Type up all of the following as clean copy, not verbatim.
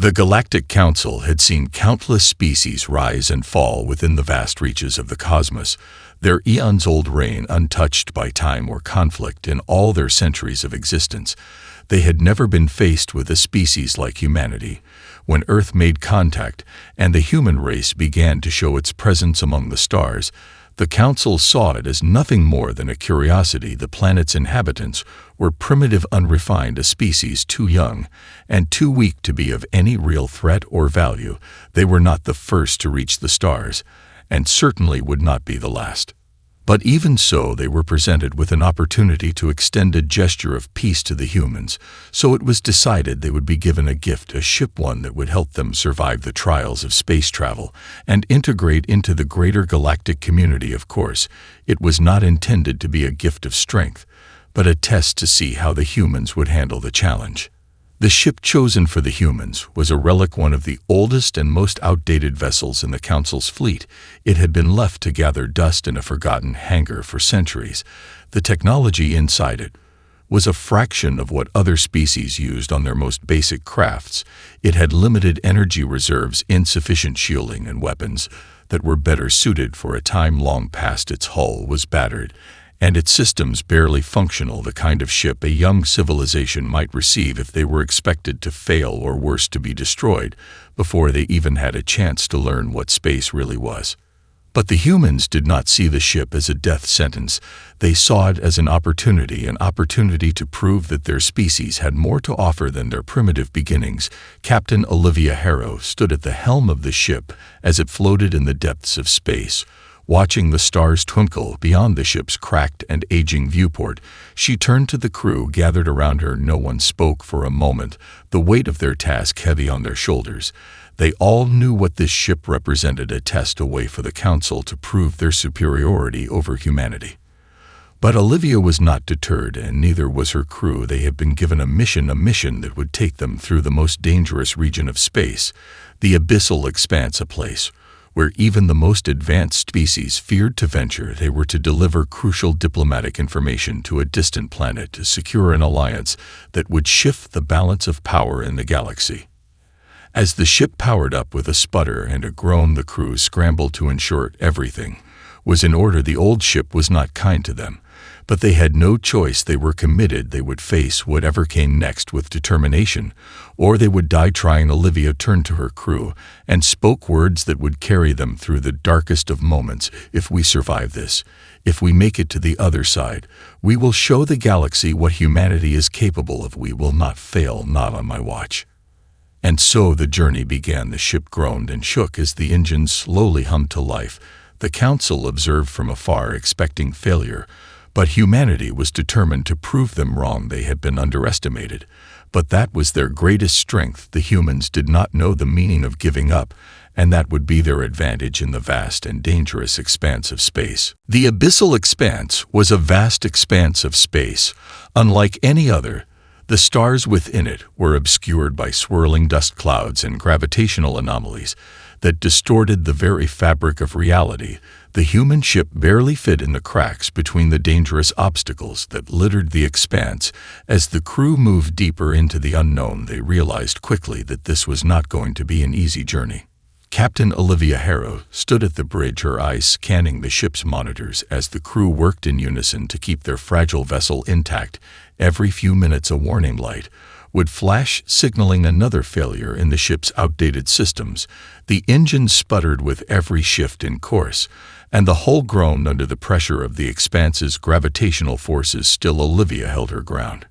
The Galactic Council had seen countless species rise and fall within the vast reaches of the cosmos, their eons-old reign untouched by time or conflict in all their centuries of existence. They had never been faced with a species like humanity. When Earth made contact and the human race began to show its presence among the stars, the Council saw it as nothing more than a curiosity. The planet's inhabitants were primitive, unrefined, a species too young and too weak to be of any real threat or value. They were not the first to reach the stars, and certainly would not be the last. But even so, they were presented with an opportunity to extend a gesture of peace to the humans, so it was decided they would be given a gift, a ship, one that would help them survive the trials of space travel and integrate into the greater galactic community. Of course, it was not intended to be a gift of strength, but a test to see how the humans would handle the challenge. The ship chosen for the humans was a relic, one of the oldest and most outdated vessels in the Council's fleet. It had been left to gather dust in a forgotten hangar for centuries. The technology inside it was a fraction of what other species used on their most basic crafts. It had limited energy reserves, insufficient shielding, and weapons that were better suited for a time long past. Its hull was battered, and its systems barely functional, the kind of ship a young civilization might receive if they were expected to fail, or worse, to be destroyed before they even had a chance to learn what space really was. But the humans did not see the ship as a death sentence. They saw it as an opportunity to prove that their species had more to offer than their primitive beginnings. Captain Olivia Harrow stood at the helm of the ship as it floated in the depths of space. Watching the stars twinkle beyond the ship's cracked and aging viewport, she turned to the crew gathered around her. No one spoke for a moment, the weight of their task heavy on their shoulders. They all knew what this ship represented, a test, a way for the Council to prove their superiority over humanity. But Olivia was not deterred, and neither was her crew. They had been given a mission that would take them through the most dangerous region of space, the abyssal expanse, a place where even the most advanced species feared to venture. They were to deliver crucial diplomatic information to a distant planet to secure an alliance that would shift the balance of power in the galaxy. As the ship powered up with a sputter and a groan, the crew scrambled to ensure everything was in order. The old ship was not kind to them, but they had no choice. They were committed. They would face whatever came next with determination, or they would die trying. Olivia turned to her crew and spoke words that would carry them through the darkest of moments. If we survive this, if we make it to the other side, we will show the galaxy what humanity is capable of. We will not fail, not on my watch. And so the journey began. The ship groaned and shook as the engines slowly hummed to life. The Council observed from afar, expecting failure, but humanity was determined to prove them wrong. They had been underestimated, but that was their greatest strength. The humans did not know the meaning of giving up, and that would be their advantage in the vast and dangerous expanse of space. The abyssal expanse was a vast expanse of space, unlike any other. The stars within it were obscured by swirling dust clouds and gravitational anomalies that distorted the very fabric of reality. The human ship barely fit in the cracks between the dangerous obstacles that littered the expanse. As the crew moved deeper into the unknown, they realized quickly that this was not going to be an easy journey. Captain Olivia Harrow stood at the bridge, her eyes scanning the ship's monitors as the crew worked in unison to keep their fragile vessel intact. Every few minutes, a warning light would flash, signaling another failure in the ship's outdated systems. The engine sputtered with every shift in course, and the hull groaned under the pressure of the expanse's gravitational forces. Still, Olivia held her ground.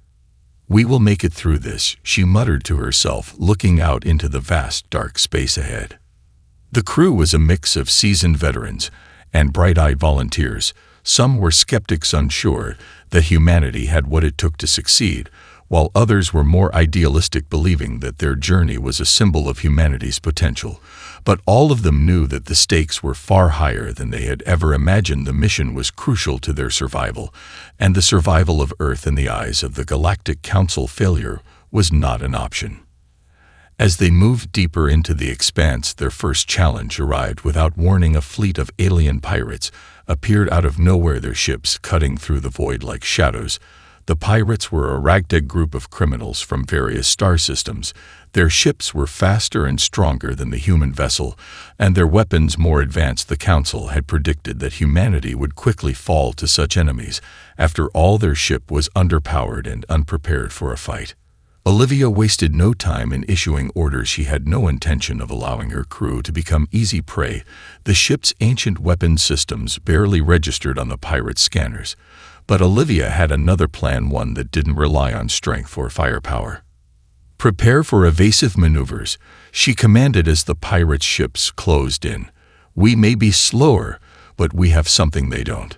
"We will make it through this," she muttered to herself, looking out into the vast, dark space ahead. The crew was a mix of seasoned veterans and bright-eyed volunteers. Some were skeptics, unsure that humanity had what it took to succeed, while others were more idealistic, believing that their journey was a symbol of humanity's potential. But all of them knew that the stakes were far higher than they had ever imagined. The mission was crucial to their survival, and the survival of Earth in the eyes of the Galactic Council. Failure was not an option. As they moved deeper into the expanse, their first challenge arrived without warning. A fleet of alien pirates appeared out of nowhere, their ships cutting through the void like shadows. The pirates were a ragtag group of criminals from various star systems. Their ships were faster and stronger than the human vessel, and their weapons more advanced. The Council had predicted that humanity would quickly fall to such enemies. After all, their ship was underpowered and unprepared for a fight. Olivia wasted no time in issuing orders. She had no intention of allowing her crew to become easy prey. The ship's ancient weapon systems barely registered on the pirates' scanners. But Olivia had another plan, one that didn't rely on strength or firepower. "Prepare for evasive maneuvers," she commanded as the pirates' ships closed in. "We may be slower, but we have something they don't."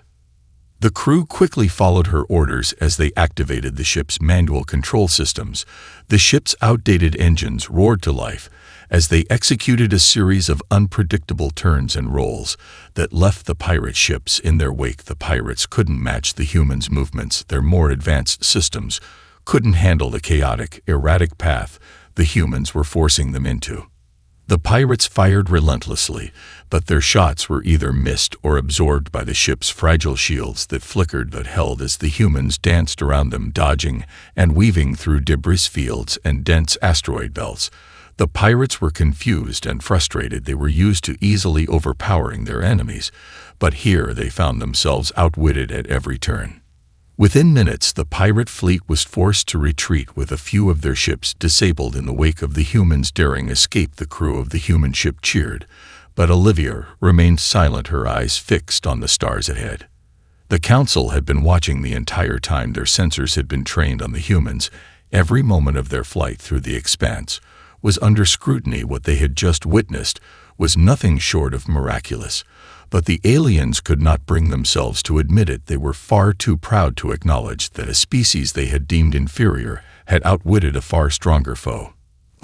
The crew quickly followed her orders as they activated the ship's manual control systems. The ship's outdated engines roared to life as they executed a series of unpredictable turns and rolls that left the pirate ships in their wake. The pirates couldn't match the humans' movements. Their more advanced systems couldn't handle the chaotic, erratic path the humans were forcing them into. The pirates fired relentlessly, but their shots were either missed or absorbed by the ship's fragile shields that flickered but held as the humans danced around them, dodging and weaving through debris fields and dense asteroid belts. The pirates were confused and frustrated. They were used to easily overpowering their enemies, but here they found themselves outwitted at every turn. Within minutes, the pirate fleet was forced to retreat with a few of their ships disabled in the wake of the humans' daring escape. The crew of the human ship cheered, but Olivia remained silent, her eyes fixed on the stars ahead. The Council had been watching the entire time. Their sensors had been trained on the humans. Every moment of their flight through the expanse was under scrutiny. What they had just witnessed was nothing short of miraculous. But the aliens could not bring themselves to admit it. They were far too proud to acknowledge that a species they had deemed inferior had outwitted a far stronger foe.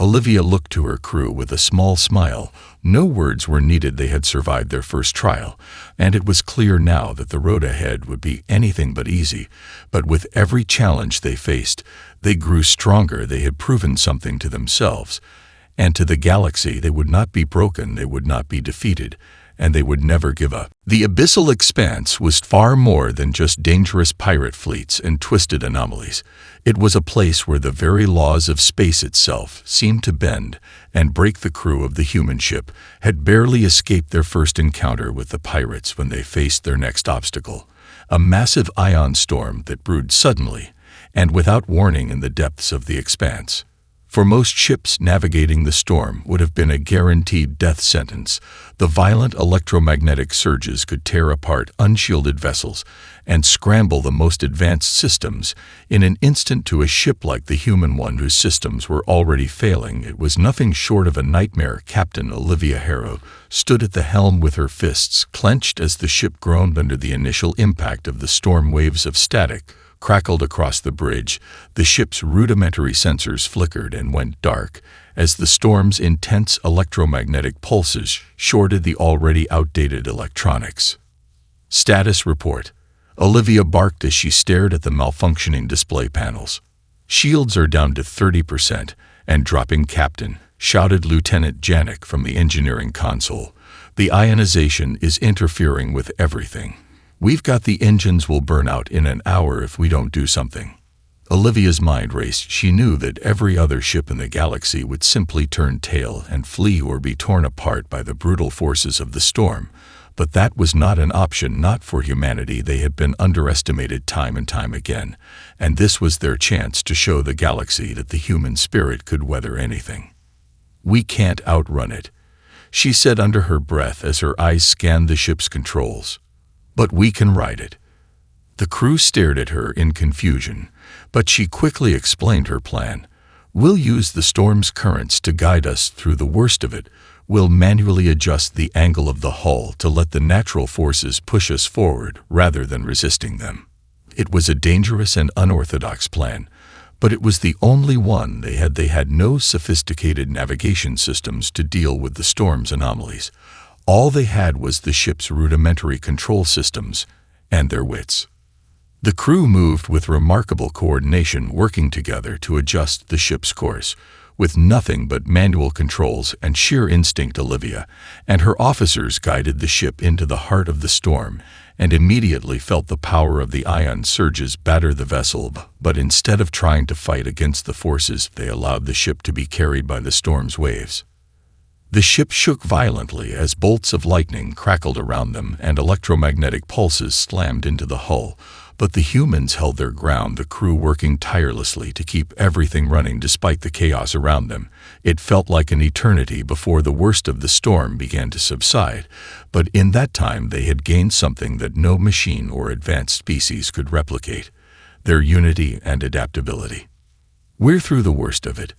Olivia looked to her crew with a small smile. No words were needed. They had survived their first trial, and it was clear now that the road ahead would be anything but easy. But with every challenge they faced, they grew stronger. They had proven something to themselves and to the galaxy. They would not be broken, they would not be defeated, and they would never give up. The abyssal expanse was far more than just dangerous pirate fleets and twisted anomalies. It was a place where the very laws of space itself seemed to bend and break. The crew of the human ship had barely escaped their first encounter with the pirates when they faced their next obstacle, a massive ion storm that brewed suddenly and without warning in the depths of the expanse. For most ships, navigating the storm would have been a guaranteed death sentence. The violent electromagnetic surges could tear apart unshielded vessels and scramble the most advanced systems in an instant. To a ship like the human one, whose systems were already failing, it was nothing short of a nightmare. Captain Olivia Harrow stood at the helm with her fists clenched as the ship groaned under the initial impact of the storm. Waves of static crackled across the bridge. The ship's rudimentary sensors flickered and went dark as the storm's intense electromagnetic pulses shorted the already outdated electronics. "Status report," Olivia barked as she stared at the malfunctioning display panels. "Shields are down to 30% and dropping, Captain," shouted Lieutenant Janik from the engineering console. "The ionization is interfering with everything. We've got the engines will burn out in an hour if we don't do something." Olivia's mind raced. She knew that every other ship in the galaxy would simply turn tail and flee or be torn apart by the brutal forces of the storm. But that was not an option, not for humanity. They had been underestimated time and time again, and this was their chance to show the galaxy that the human spirit could weather anything. "We can't outrun it," she said under her breath as her eyes scanned the ship's controls. "But we can ride it." The crew stared at her in confusion, but she quickly explained her plan. "We'll use the storm's currents to guide us through the worst of it. We'll manually adjust the angle of the hull to let the natural forces push us forward rather than resisting them." It was a dangerous and unorthodox plan, but it was the only one they had. They had no sophisticated navigation systems to deal with the storm's anomalies. All they had was the ship's rudimentary control systems and their wits. The crew moved with remarkable coordination, working together to adjust the ship's course. With nothing but manual controls and sheer instinct, Olivia and her officers guided the ship into the heart of the storm and immediately felt the power of the ion surges batter the vessel. But instead of trying to fight against the forces, they allowed the ship to be carried by the storm's waves. The ship shook violently as bolts of lightning crackled around them and electromagnetic pulses slammed into the hull, but the humans held their ground, the crew working tirelessly to keep everything running despite the chaos around them. It felt like an eternity before the worst of the storm began to subside, but in that time they had gained something that no machine or advanced species could replicate: their unity and adaptability. "We're through the worst of it,"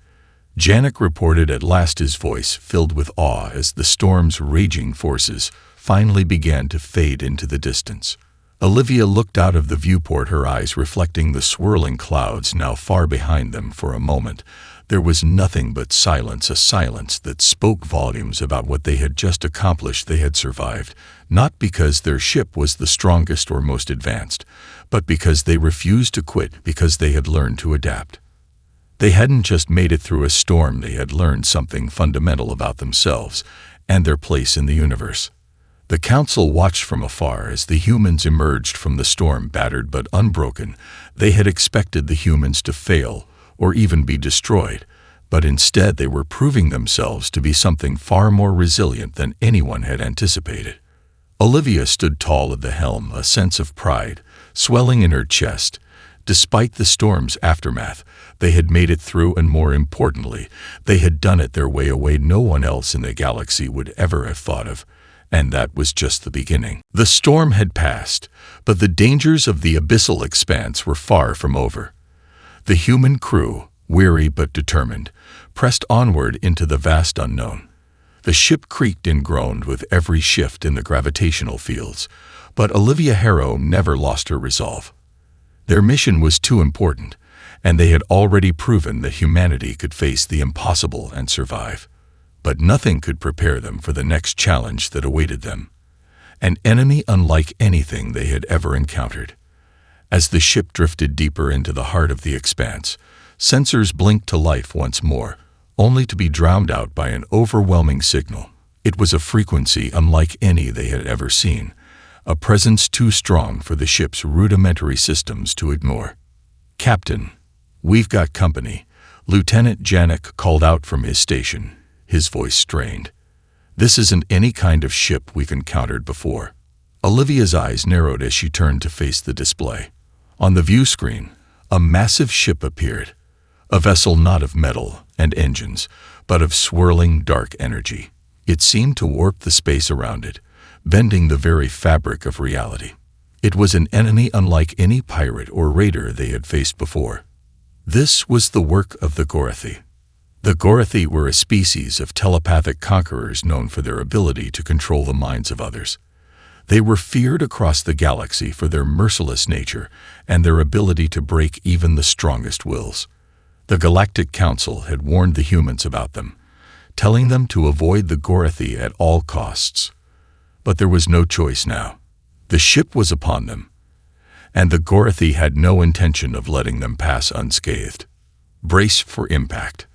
Janek reported at last, his voice filled with awe as the storm's raging forces finally began to fade into the distance. Olivia looked out of the viewport, her eyes reflecting the swirling clouds now far behind them. For a moment, there was nothing but silence, a silence that spoke volumes about what they had just accomplished. They had survived, not because their ship was the strongest or most advanced, but because they refused to quit, because they had learned to adapt. They hadn't just made it through a storm, they had learned something fundamental about themselves and their place in the universe. The council watched from afar as the humans emerged from the storm, battered but unbroken. They had expected the humans to fail or even be destroyed, but instead they were proving themselves to be something far more resilient than anyone had anticipated. Olivia stood tall at the helm, a sense of pride swelling in her chest. Despite the storm's aftermath, they had made it through, and more importantly, they had done it their way, a way no one else in the galaxy would ever have thought of. And that was just the beginning. The storm had passed, but the dangers of the abyssal expanse were far from over. The human crew, weary but determined, pressed onward into the vast unknown. The ship creaked and groaned with every shift in the gravitational fields, but Olivia Harrow never lost her resolve. Their mission was too important, and they had already proven that humanity could face the impossible and survive. But nothing could prepare them for the next challenge that awaited them, an enemy unlike anything they had ever encountered. As the ship drifted deeper into the heart of the expanse, sensors blinked to life once more, only to be drowned out by an overwhelming signal. It was a frequency unlike any they had ever seen, a presence too strong for the ship's rudimentary systems to ignore. "Captain, we've got company," Lieutenant Janek called out from his station, his voice strained. "This isn't any kind of ship we've encountered before." Olivia's eyes narrowed as she turned to face the display. On the view screen, a massive ship appeared, a vessel not of metal and engines, but of swirling dark energy. It seemed to warp the space around it, bending the very fabric of reality. It was an enemy unlike any pirate or raider they had faced before. This was the work of the Gorathi. The Gorathi were a species of telepathic conquerors known for their ability to control the minds of others. They were feared across the galaxy for their merciless nature and their ability to break even the strongest wills. The Galactic Council had warned the humans about them, telling them to avoid the Gorathi at all costs. But there was no choice now. The ship was upon them, and the Gorathi had no intention of letting them pass unscathed. "Brace for impact,"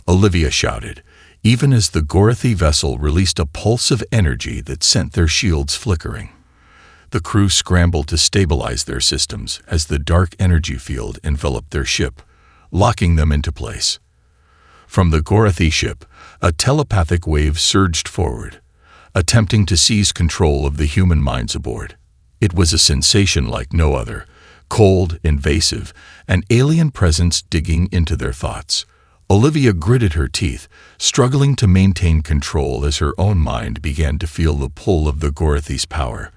Olivia shouted, even as the Gorathi vessel released a pulse of energy that sent their shields flickering. The crew scrambled to stabilize their systems as the dark energy field enveloped their ship, locking them into place. From the Gorathi ship, a telepathic wave surged forward, attempting to seize control of the human minds aboard. It was a sensation like no other, cold, invasive, an alien presence digging into their thoughts. Olivia gritted her teeth, struggling to maintain control as her own mind began to feel the pull of the Gorathi's power.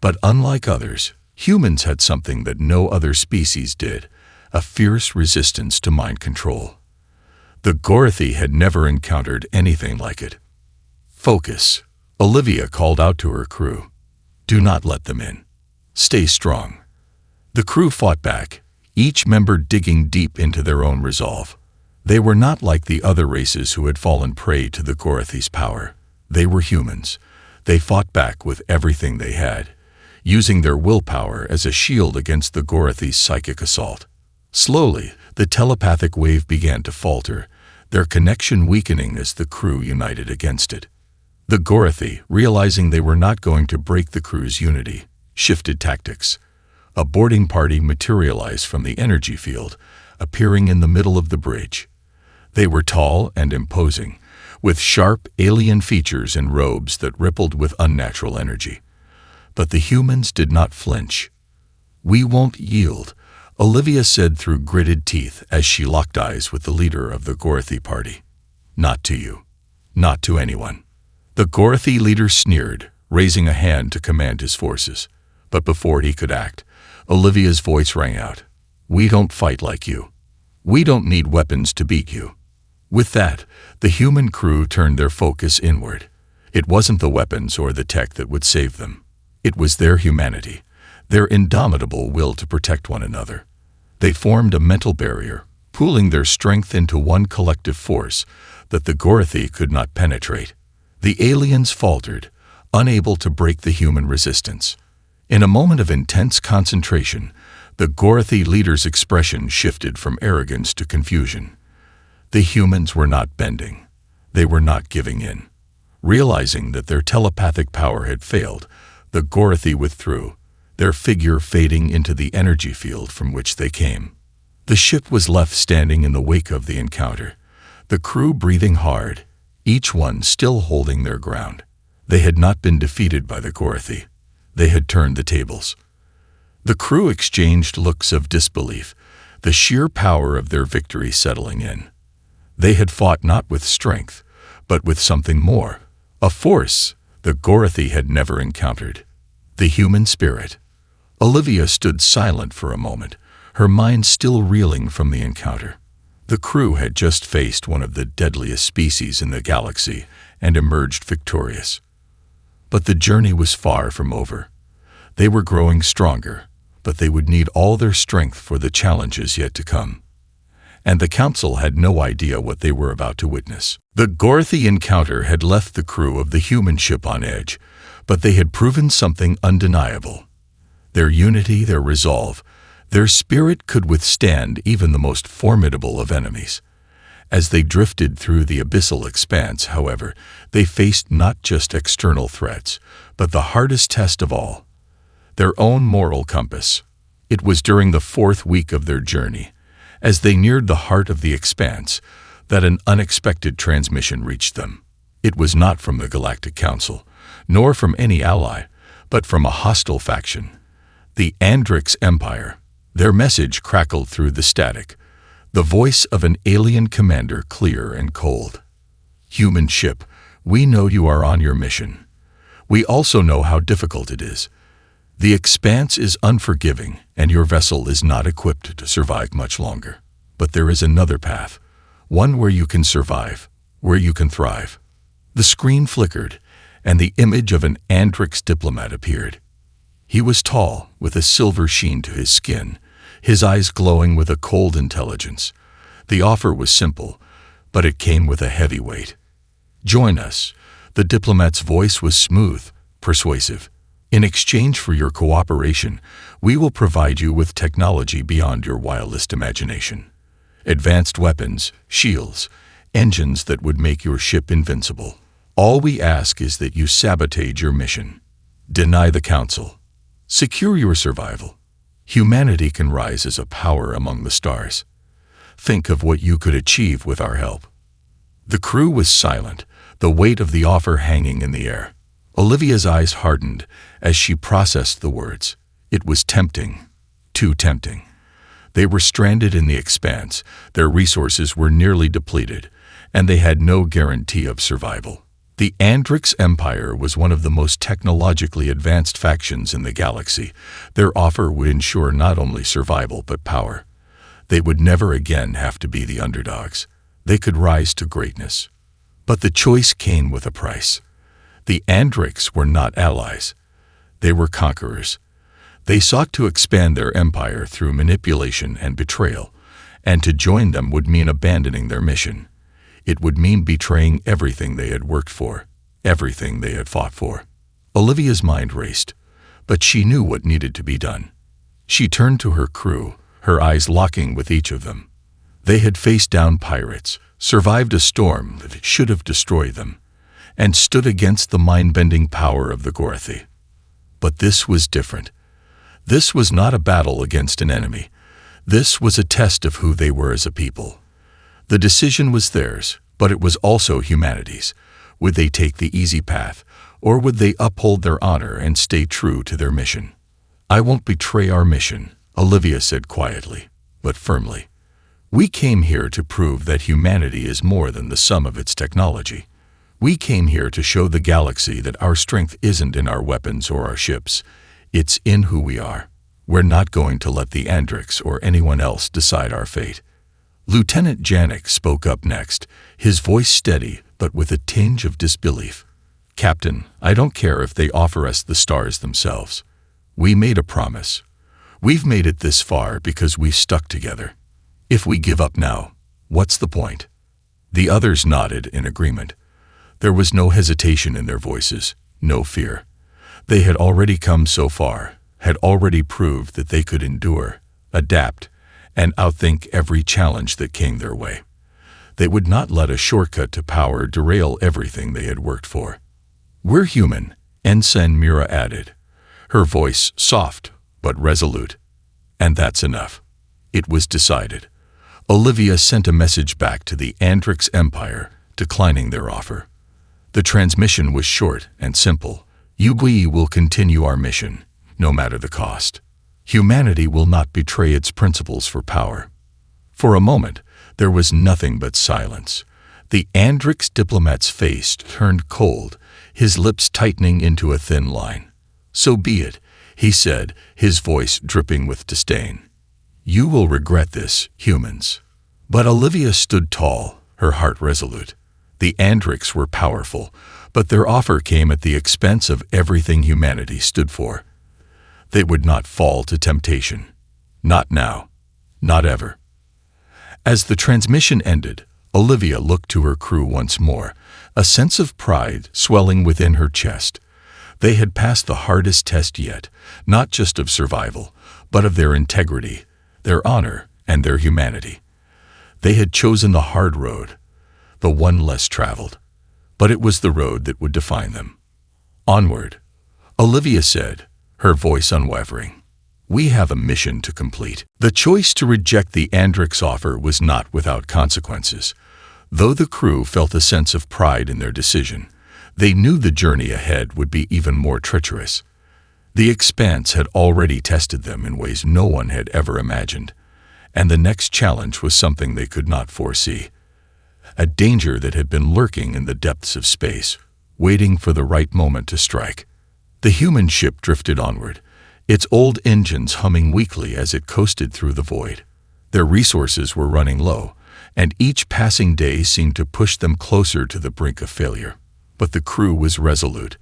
But unlike others, humans had something that no other species did, a fierce resistance to mind control. The Gorathi had never encountered anything like it. "Focus," Olivia called out to her crew. "Do not let them in. Stay strong." The crew fought back, each member digging deep into their own resolve. They were not like the other races who had fallen prey to the Gorathi's power. They were humans. They fought back with everything they had, using their willpower as a shield against the Gorathi's psychic assault. Slowly, the telepathic wave began to falter, their connection weakening as the crew united against it. The Gorathi, realizing they were not going to break the crew's unity, shifted tactics. A boarding party materialized from the energy field, appearing in the middle of the bridge. They were tall and imposing, with sharp alien features and robes that rippled with unnatural energy. But the humans did not flinch. "We won't yield," Olivia said through gritted teeth as she locked eyes with the leader of the Gorathi party. "Not to you. Not to anyone." The Gorathi leader sneered, raising a hand to command his forces. But before he could act, Olivia's voice rang out. "We don't fight like you. We don't need weapons to beat you." With that, the human crew turned their focus inward. It wasn't the weapons or the tech that would save them. It was their humanity, their indomitable will to protect one another. They formed a mental barrier, pooling their strength into one collective force that the Gorathi could not penetrate. The aliens faltered, unable to break the human resistance. In a moment of intense concentration, the Gorathi leader's expression shifted from arrogance to confusion. The humans were not bending. They were not giving in. Realizing that their telepathic power had failed, the Gorathi withdrew, their figure fading into the energy field from which they came. The ship was left standing in the wake of the encounter, the crew breathing hard, each one still holding their ground. They had not been defeated by the Gorathi. They had turned the tables. The crew exchanged looks of disbelief, the sheer power of their victory settling in. They had fought not with strength, but with something more, a force the Gorathi had never encountered. The human spirit. Olivia stood silent for a moment, her mind still reeling from the encounter. The crew had just faced one of the deadliest species in the galaxy and emerged victorious. But the journey was far from over. They were growing stronger, but they would need all their strength for the challenges yet to come. And the Council had no idea what they were about to witness. The Gorathi encounter had left the crew of the human ship on edge, but they had proven something undeniable. Their unity, their resolve, their spirit could withstand even the most formidable of enemies. As they drifted through the abyssal expanse, however, they faced not just external threats, but the hardest test of all, their own moral compass. It was during the 4th week of their journey, as they neared the heart of the expanse, that an unexpected transmission reached them. It was not from the Galactic Council, nor from any ally, but from a hostile faction, the Andrix Empire. Their message crackled through the static, the voice of an alien commander clear and cold. "Human ship, we know you are on your mission. We also know how difficult it is. The expanse is unforgiving, and your vessel is not equipped to survive much longer. But there is another path, one where you can survive, where you can thrive." The screen flickered, and the image of an Andrix diplomat appeared. He was tall, with a silver sheen to his skin, his eyes glowing with a cold intelligence. The offer was simple, but it came with a heavy weight. "Join us." The diplomat's voice was smooth, persuasive. "In exchange for your cooperation, we will provide you with technology beyond your wildest imagination. Advanced weapons, shields, engines that would make your ship invincible. All we ask is that you sabotage your mission. Deny the Council. Secure your survival. Humanity can rise as a power among the stars. Think of what you could achieve with our help." The crew was silent, the weight of the offer hanging in the air. Olivia's eyes hardened as she processed the words. It was tempting, too tempting. They were stranded in the expanse, their resources were nearly depleted, and they had no guarantee of survival. The Andrix Empire was one of the most technologically advanced factions in the galaxy. Their offer would ensure not only survival but power. They would never again have to be the underdogs. They could rise to greatness. But the choice came with a price. The Andrix were not allies. They were conquerors. They sought to expand their empire through manipulation and betrayal, and to join them would mean abandoning their mission. It would mean betraying everything they had worked for, everything they had fought for. Olivia's mind raced, but she knew what needed to be done. She turned to her crew, her eyes locking with each of them. They had faced down pirates, survived a storm that should have destroyed them, and stood against the mind-bending power of the Gorathi. But this was different. This was not a battle against an enemy. This was a test of who they were as a people. The decision was theirs, but it was also humanity's. Would they take the easy path, or would they uphold their honor and stay true to their mission? "I won't betray our mission," Olivia said quietly, but firmly. "We came here to prove that humanity is more than the sum of its technology. We came here to show the galaxy that our strength isn't in our weapons or our ships. It's in who we are. We're not going to let the Andrix or anyone else decide our fate." Lieutenant Janek spoke up next, his voice steady but with a tinge of disbelief. "Captain, I don't care if they offer us the stars themselves. We made a promise. We've made it this far because we've stuck together. If we give up now, what's the point?" The others nodded in agreement. There was no hesitation in their voices, no fear. They had already come so far, had already proved that they could endure, adapt, and outthink every challenge that came their way. They would not let a shortcut to power derail everything they had worked for. "We're human," Ensign Mira added, her voice soft but resolute. "And that's enough." It was decided. Olivia sent a message back to the Andrix Empire, declining their offer. The transmission was short and simple. "We will continue our mission, no matter the cost. Humanity will not betray its principles for power." For a moment, there was nothing but silence. The Andrix diplomat's face turned cold, his lips tightening into a thin line. "So be it," he said, his voice dripping with disdain. "You will regret this, humans." But Olivia stood tall, her heart resolute. The Andrix were powerful, but their offer came at the expense of everything humanity stood for. They would not fall to temptation. Not now. Not ever. As the transmission ended, Olivia looked to her crew once more, a sense of pride swelling within her chest. They had passed the hardest test yet, not just of survival, but of their integrity, their honor, and their humanity. They had chosen the hard road, the one less traveled, but it was the road that would define them. "Onward," Olivia said, her voice unwavering. "We have a mission to complete." The choice to reject the Andrix offer was not without consequences. Though the crew felt a sense of pride in their decision, they knew the journey ahead would be even more treacherous. The expanse had already tested them in ways no one had ever imagined, and the next challenge was something they could not foresee. A danger that had been lurking in the depths of space, waiting for the right moment to strike. The human ship drifted onward, its old engines humming weakly as it coasted through the void. Their resources were running low, and each passing day seemed to push them closer to the brink of failure. But the crew was resolute.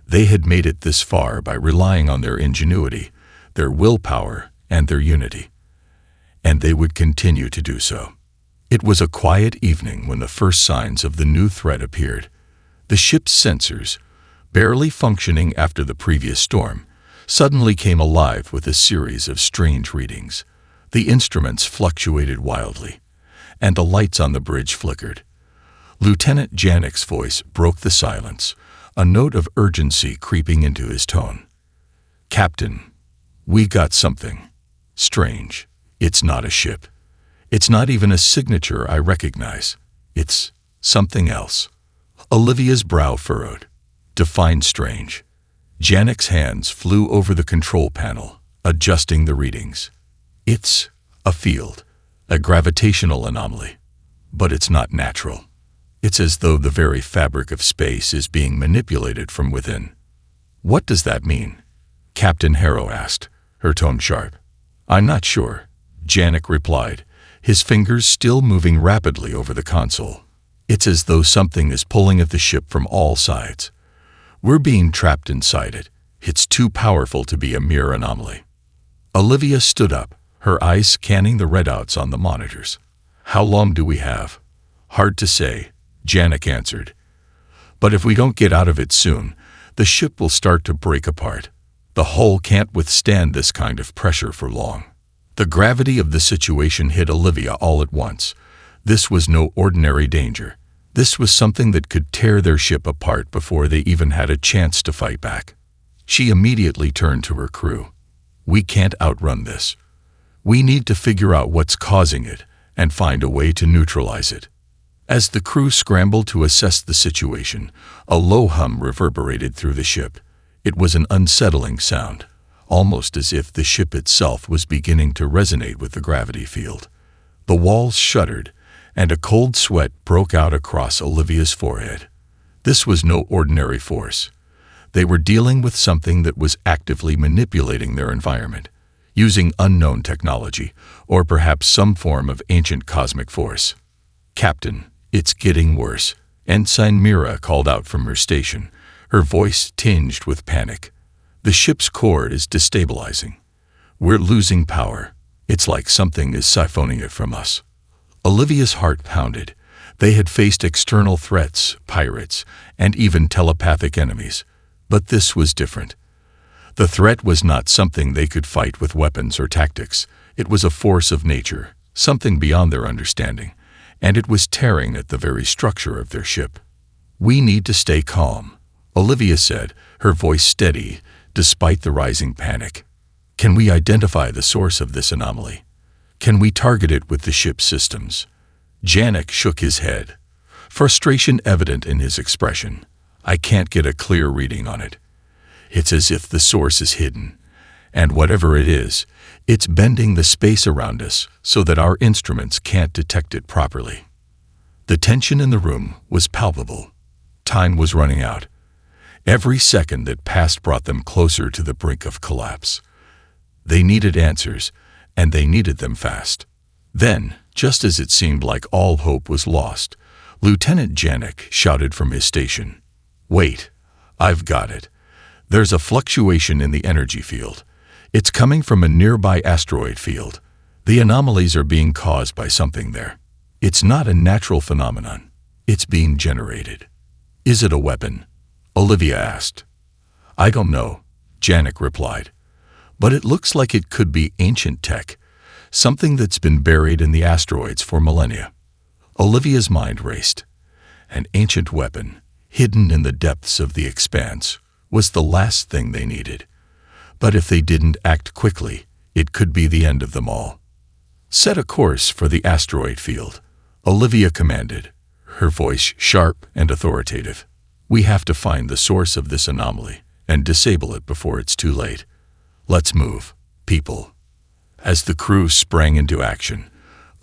They had made it this far by relying on their ingenuity, their willpower, and their unity. And they would continue to do so. It was a quiet evening when the first signs of the new threat appeared. The ship's sensors, barely functioning after the previous storm, suddenly came alive with a series of strange readings. The instruments fluctuated wildly, and the lights on the bridge flickered. Lieutenant Janek's voice broke the silence, a note of urgency creeping into his tone. "Captain, we got something strange. It's not a ship. It's not even a signature I recognize. It's something else." Olivia's brow furrowed. Define strange. Janek's hands flew over the control panel, adjusting the readings. "It's a field, a gravitational anomaly. But it's not natural. It's as though the very fabric of space is being manipulated from within." "What does that mean?" Captain Harrow asked, her tone sharp. "I'm not sure," Janek replied, his fingers still moving rapidly over the console. "It's as though something is pulling at the ship from all sides. We're being trapped inside it. It's too powerful to be a mere anomaly." Olivia stood up, her eyes scanning the readouts on the monitors. "How long do we have?" "Hard to say," Janek answered. "But if we don't get out of it soon, the ship will start to break apart. The hull can't withstand this kind of pressure for long." The gravity of the situation hit Olivia all at once. This was no ordinary danger. This was something that could tear their ship apart before they even had a chance to fight back. She immediately turned to her crew. "We can't outrun this. We need to figure out what's causing it and find a way to neutralize it." As the crew scrambled to assess the situation, a low hum reverberated through the ship. It was an unsettling sound, almost as if the ship itself was beginning to resonate with the gravity field. The walls shuddered, and a cold sweat broke out across Olivia's forehead. This was no ordinary force. They were dealing with something that was actively manipulating their environment, using unknown technology, or perhaps some form of ancient cosmic force. "Captain, it's getting worse," Ensign Mira called out from her station, her voice tinged with panic. "The ship's core is destabilizing. We're losing power. It's like something is siphoning it from us." Olivia's heart pounded. They had faced external threats, pirates, and even telepathic enemies. But this was different. The threat was not something they could fight with weapons or tactics. It was a force of nature, something beyond their understanding, and it was tearing at the very structure of their ship. "We need to stay calm," Olivia said, her voice steady despite the rising panic. "Can we identify the source of this anomaly? Can we target it with the ship's systems?" Janek shook his head, frustration evident in his expression. "I can't get a clear reading on it. It's as if the source is hidden, and whatever it is, it's bending the space around us so that our instruments can't detect it properly." The tension in the room was palpable. Time was running out. Every second that passed brought them closer to the brink of collapse. They needed answers, and they needed them fast. Then, just as it seemed like all hope was lost, Lieutenant Janek shouted from his station, "Wait, I've got it. There's a fluctuation in the energy field. It's coming from a nearby asteroid field. The anomalies are being caused by something there. It's not a natural phenomenon. It's being generated." "Is it a weapon?" Olivia asked. "I don't know," Janek replied. "But it looks like it could be ancient tech, something that's been buried in the asteroids for millennia." Olivia's mind raced. An ancient weapon, hidden in the depths of the expanse, was the last thing they needed. But if they didn't act quickly, it could be the end of them all. "Set a course for the asteroid field," Olivia commanded, her voice sharp and authoritative. "We have to find the source of this anomaly and disable it before it's too late. Let's move, people." As the crew sprang into action,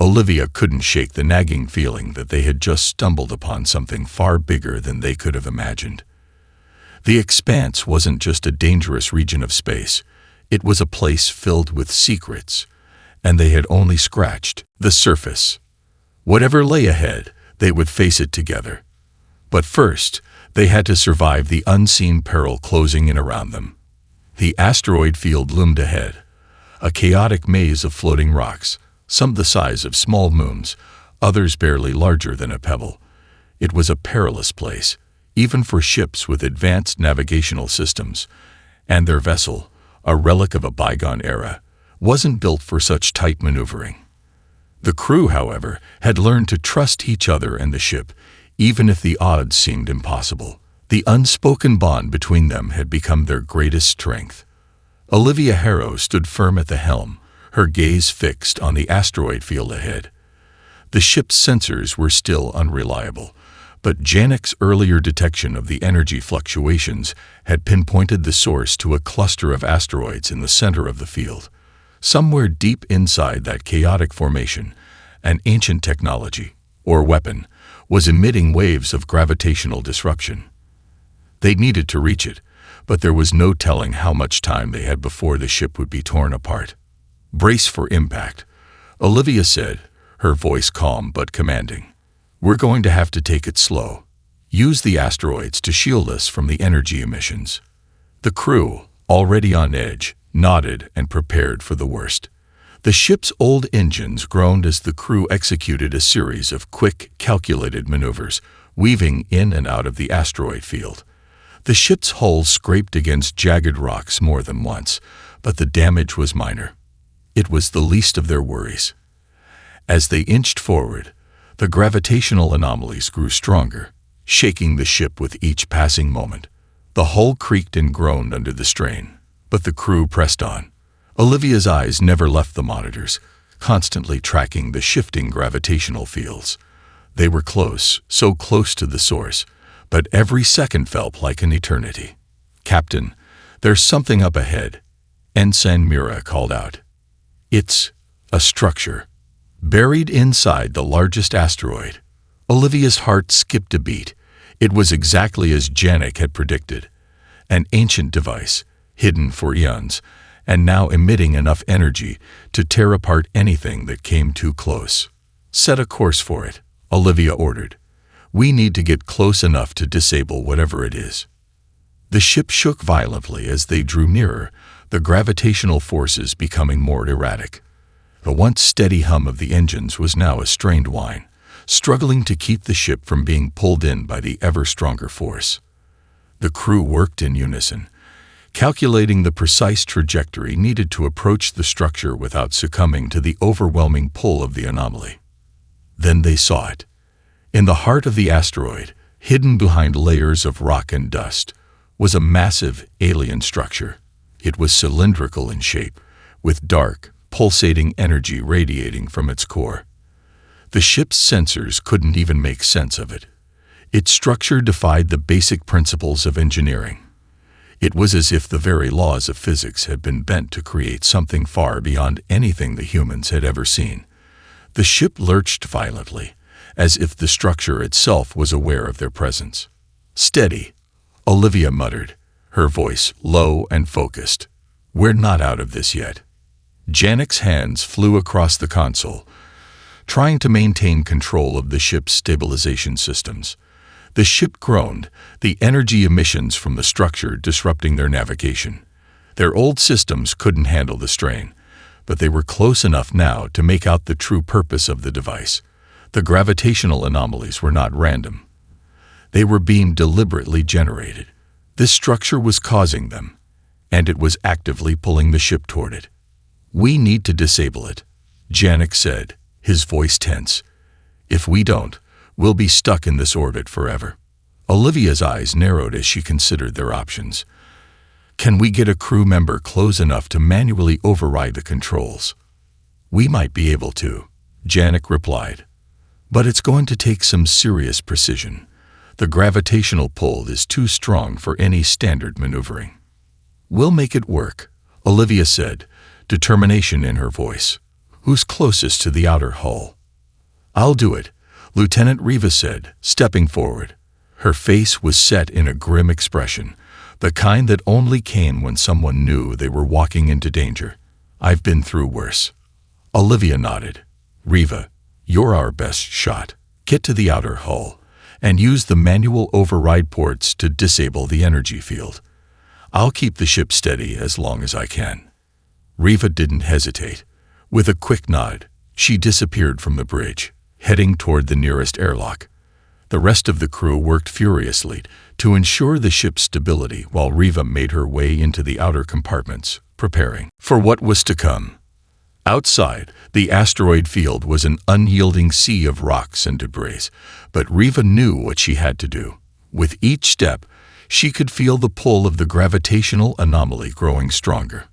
Olivia couldn't shake the nagging feeling that they had just stumbled upon something far bigger than they could have imagined. The expanse wasn't just a dangerous region of space. It was a place filled with secrets, and they had only scratched the surface. Whatever lay ahead, they would face it together. But first, they had to survive the unseen peril closing in around them. The asteroid field loomed ahead, a chaotic maze of floating rocks, some the size of small moons, others barely larger than a pebble. It was a perilous place, even for ships with advanced navigational systems, and their vessel, a relic of a bygone era, wasn't built for such tight maneuvering. The crew, however, had learned to trust each other and the ship, even if the odds seemed impossible. The unspoken bond between them had become their greatest strength. Olivia Harrow stood firm at the helm, her gaze fixed on the asteroid field ahead. The ship's sensors were still unreliable, but Janek's earlier detection of the energy fluctuations had pinpointed the source to a cluster of asteroids in the center of the field. Somewhere deep inside that chaotic formation, an ancient technology, or weapon, was emitting waves of gravitational disruption. They needed to reach it, but there was no telling how much time they had before the ship would be torn apart. "Brace for impact," Olivia said, her voice calm but commanding. "We're going to have to take it slow. Use the asteroids to shield us from the energy emissions." The crew, already on edge, nodded and prepared for the worst. The ship's old engines groaned as the crew executed a series of quick, calculated maneuvers, weaving in and out of the asteroid field. The ship's hull scraped against jagged rocks more than once, but the damage was minor. It was the least of their worries. As they inched forward, the gravitational anomalies grew stronger, shaking the ship with each passing moment. The hull creaked and groaned under the strain, but the crew pressed on. Olivia's eyes never left the monitors, constantly tracking the shifting gravitational fields. They were close, so close to the source, but every second felt like an eternity. "Captain, there's something up ahead," Ensign Mira called out. "It's a structure buried inside the largest asteroid." Olivia's heart skipped a beat. It was exactly as Janek had predicted. An ancient device, hidden for eons, and now emitting enough energy to tear apart anything that came too close. "Set a course for it," Olivia ordered. "We need to get close enough to disable whatever it is." The ship shook violently as they drew nearer, the gravitational forces becoming more erratic. The once steady hum of the engines was now a strained whine, struggling to keep the ship from being pulled in by the ever-stronger force. The crew worked in unison, calculating the precise trajectory needed to approach the structure without succumbing to the overwhelming pull of the anomaly. Then they saw it. In the heart of the asteroid, hidden behind layers of rock and dust, was a massive alien structure. It was cylindrical in shape, with dark, pulsating energy radiating from its core. The ship's sensors couldn't even make sense of it. Its structure defied the basic principles of engineering. It was as if the very laws of physics had been bent to create something far beyond anything the humans had ever seen. The ship lurched violently, as if the structure itself was aware of their presence. "Steady," Olivia muttered, her voice low and focused. "We're not out of this yet." Janek's hands flew across the console, trying to maintain control of the ship's stabilization systems. The ship groaned, the energy emissions from the structure disrupting their navigation. Their old systems couldn't handle the strain, but they were close enough now to make out the true purpose of the device. The gravitational anomalies were not random. They were being deliberately generated. This structure was causing them, and it was actively pulling the ship toward it. "We need to disable it," Janek said, his voice tense. "If we don't, we'll be stuck in this orbit forever." Olivia's eyes narrowed as she considered their options. "Can we get a crew member close enough to manually override the controls?" "We might be able to," Janek replied. "But it's going to take some serious precision. The gravitational pull is too strong for any standard maneuvering." "We'll make it work," Olivia said, determination in her voice. "Who's closest to the outer hull?" "I'll do it," Lieutenant Riva said, stepping forward. Her face was set in a grim expression, the kind that only came when someone knew they were walking into danger. "I've been through worse." Olivia nodded. "Riva, you're our best shot. Get to the outer hull and use the manual override ports to disable the energy field. I'll keep the ship steady as long as I can." Riva didn't hesitate. With a quick nod, she disappeared from the bridge, heading toward the nearest airlock. The rest of the crew worked furiously to ensure the ship's stability while Riva made her way into the outer compartments, preparing for what was to come. Outside, the asteroid field was an unyielding sea of rocks and debris, but Riva knew what she had to do. With each step, she could feel the pull of the gravitational anomaly growing stronger.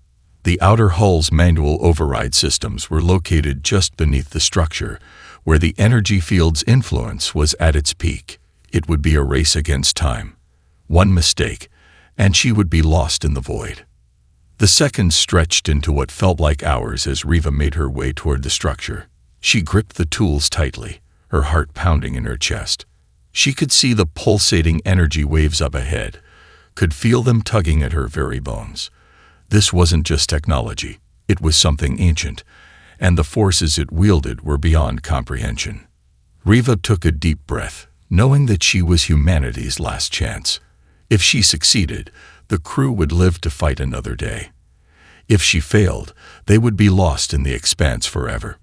The outer hull's manual override systems were located just beneath the structure, where the energy field's influence was at its peak. It would be a race against time. One mistake, and she would be lost in the void. The seconds stretched into what felt like hours as Riva made her way toward the structure. She gripped the tools tightly, her heart pounding in her chest. She could see the pulsating energy waves up ahead, could feel them tugging at her very bones. This wasn't just technology, it was something ancient, and the forces it wielded were beyond comprehension. Riva took a deep breath, knowing that she was humanity's last chance. If she succeeded, the crew would live to fight another day. If she failed, they would be lost in the expanse forever.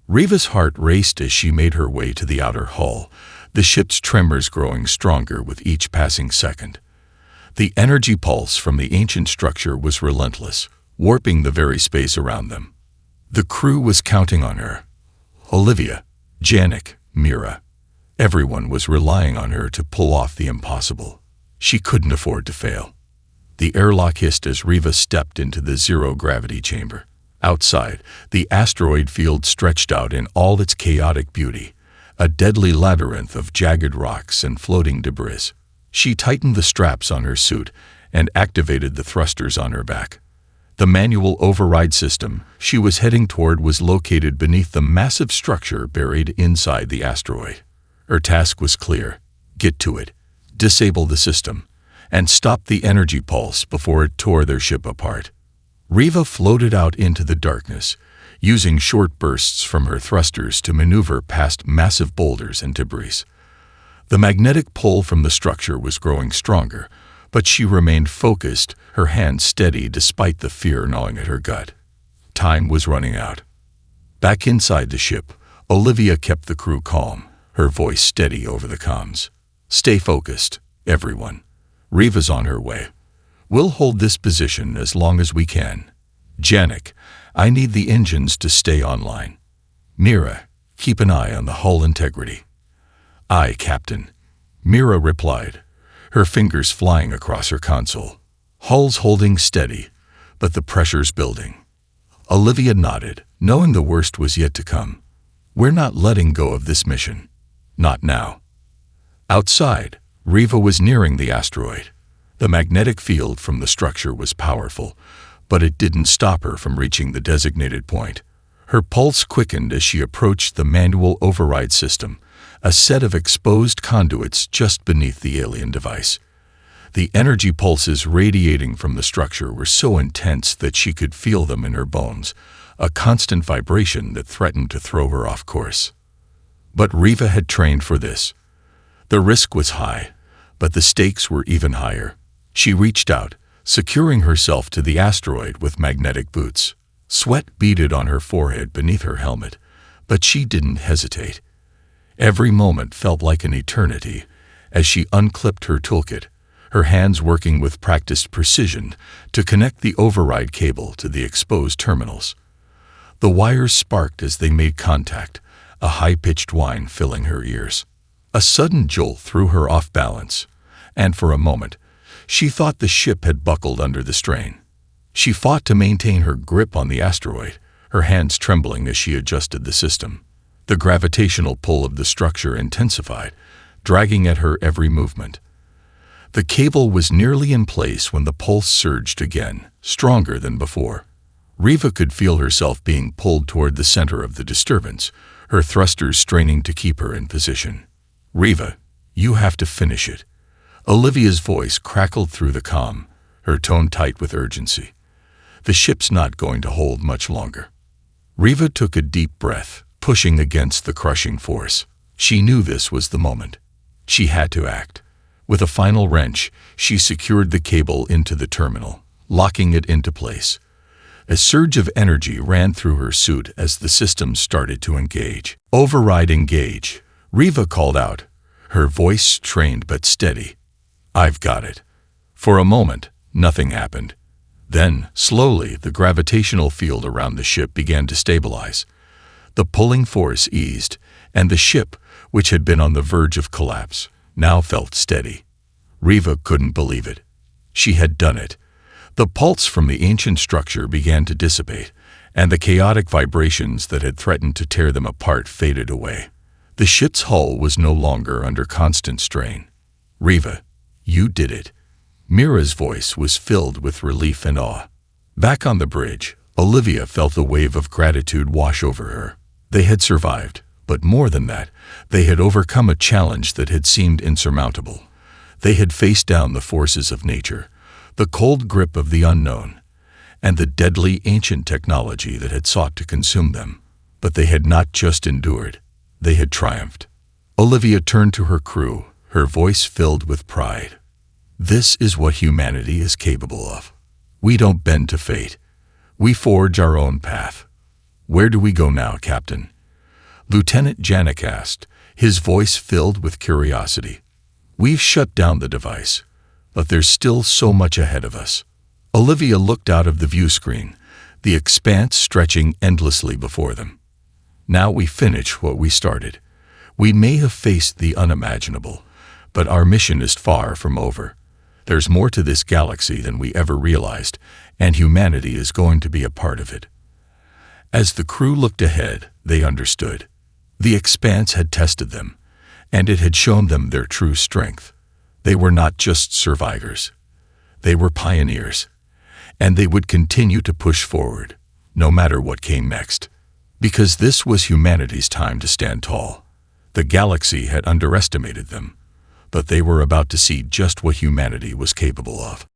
Riva's heart raced as she made her way to the outer hull, the ship's tremors growing stronger with each passing second. The energy pulse from the ancient structure was relentless, warping the very space around them. The crew was counting on her. Olivia, Janek, Mira. Everyone was relying on her to pull off the impossible. She couldn't afford to fail. The airlock hissed as Riva stepped into the zero-gravity chamber. Outside, the asteroid field stretched out in all its chaotic beauty, a deadly labyrinth of jagged rocks and floating debris. She tightened the straps on her suit and activated the thrusters on her back. The manual override system she was heading toward was located beneath the massive structure buried inside the asteroid. Her task was clear: get to it, disable the system, and stop the energy pulse before it tore their ship apart. Riva floated out into the darkness, using short bursts from her thrusters to maneuver past massive boulders and debris. The magnetic pull from the structure was growing stronger, but she remained focused, her hands steady despite the fear gnawing at her gut. Time was running out. Back inside the ship, Olivia kept the crew calm, her voice steady over the comms. Stay focused, everyone. Riva's on her way. We'll hold this position as long as we can. Janek, I need the engines to stay online. Mira, keep an eye on the hull integrity. Aye, Captain. Mira replied, her fingers flying across her console. Hull's holding steady, but the pressure's building. Olivia nodded, knowing the worst was yet to come. We're not letting go of this mission. Not now. Outside, Riva was nearing the asteroid. The magnetic field from the structure was powerful, but it didn't stop her from reaching the designated point. Her pulse quickened as she approached the manual override system, a set of exposed conduits just beneath the alien device. The energy pulses radiating from the structure were so intense that she could feel them in her bones, a constant vibration that threatened to throw her off course. But Riva had trained for this. The risk was high, but the stakes were even higher. She reached out, securing herself to the asteroid with magnetic boots. Sweat beaded on her forehead beneath her helmet, but she didn't hesitate. Every moment felt like an eternity as she unclipped her toolkit, her hands working with practiced precision to connect the override cable to the exposed terminals. The wires sparked as they made contact, a high-pitched whine filling her ears. A sudden jolt threw her off balance, and for a moment, she thought the ship had buckled under the strain. She fought to maintain her grip on the asteroid, her hands trembling as she adjusted the system. The gravitational pull of the structure intensified, dragging at her every movement. The cable was nearly in place when the pulse surged again, stronger than before. Riva could feel herself being pulled toward the center of the disturbance, her thrusters straining to keep her in position. Riva, you have to finish it. Olivia's voice crackled through the comm, her tone tight with urgency. The ship's not going to hold much longer. Riva took a deep breath, pushing against the crushing force. She knew this was the moment. She had to act. With a final wrench, she secured the cable into the terminal, locking it into place. A surge of energy ran through her suit as the system started to engage. Override engage, Riva called out, her voice strained but steady. I've got it. For a moment, nothing happened. Then, slowly, the gravitational field around the ship began to stabilize. The pulling force eased, and the ship, which had been on the verge of collapse, now felt steady. Riva couldn't believe it. She had done it. The pulse from the ancient structure began to dissipate, and the chaotic vibrations that had threatened to tear them apart faded away. The ship's hull was no longer under constant strain. Riva, you did it. Mira's voice was filled with relief and awe. Back on the bridge, Olivia felt a wave of gratitude wash over her. They had survived, but more than that, they had overcome a challenge that had seemed insurmountable. They had faced down the forces of nature, the cold grip of the unknown, and the deadly ancient technology that had sought to consume them. But they had not just endured, they had triumphed. Olivia turned to her crew, her voice filled with pride. This is what humanity is capable of. We don't bend to fate. We forge our own path. Where do we go now, Captain? Lieutenant Janek asked, his voice filled with curiosity. We've shut down the device, but there's still so much ahead of us. Olivia looked out of the view screen, the expanse stretching endlessly before them. Now we finish what we started. We may have faced the unimaginable, but our mission is far from over. There's more to this galaxy than we ever realized, and humanity is going to be a part of it. As the crew looked ahead, they understood. The expanse had tested them, and it had shown them their true strength. They were not just survivors. They were pioneers, and they would continue to push forward, no matter what came next. Because this was humanity's time to stand tall. The galaxy had underestimated them, but they were about to see just what humanity was capable of.